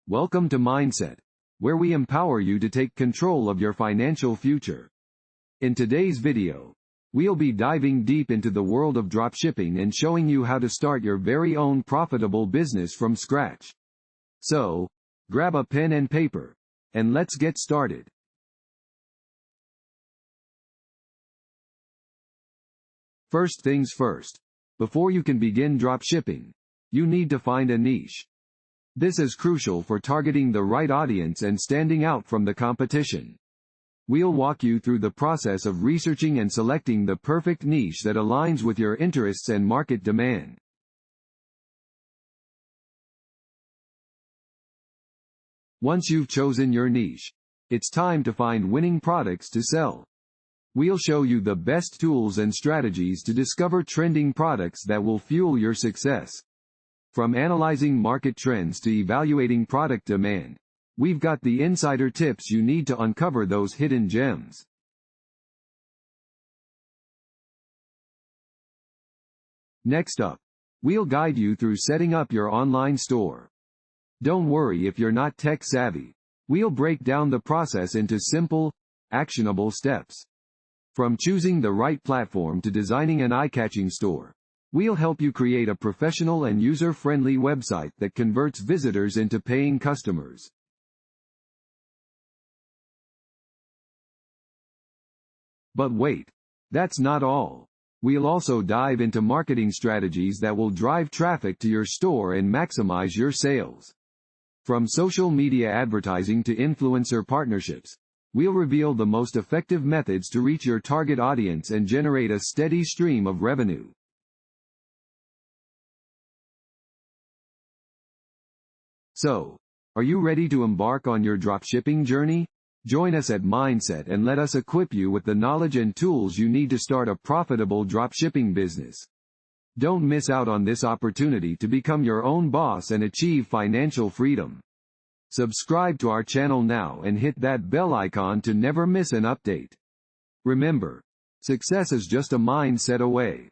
Welcome to Mindset, where we empower you to take control of your financial future. In today's video, we'll be diving deep into the world of dropshipping and showing you how to start your very own profitable business from scratch. So, grab a pen and paper, and let's get started. First things first. Before you can begin dropshipping, you need to find a niche. This is crucial for targeting the right audience and standing out from the competition. We'll walk you through the process of researching and selecting the perfect niche that aligns with your interests and market demand. Once you've chosen your niche, it's time to find winning products to sell. We'll show you the best tools and strategies to discover trending products that will fuel your success. From analyzing market trends to evaluating product demand, we've got the insider tips you need to uncover those hidden gems. Next up, we'll guide you through setting up your online store. Don't worry if you're not tech savvy. We'll break down the process into simple, actionable steps. From choosing the right platform to designing an eye-catching store, we'll help you create a professional and user-friendly website that converts visitors into paying customers. But wait, that's not all. We'll also dive into marketing strategies that will drive traffic to your store and maximize your sales. From social media advertising to influencer partnerships, we'll reveal the most effective methods to reach your target audience and generate a steady stream of revenue. So, are you ready to embark on your dropshipping journey? Join us at Mindset and let us equip you with the knowledge and tools you need to start a profitable dropshipping business. Don't miss out on this opportunity to become your own boss and achieve financial freedom. Subscribe to our channel now and hit that bell icon to never miss an update. Remember, success is just a mindset away.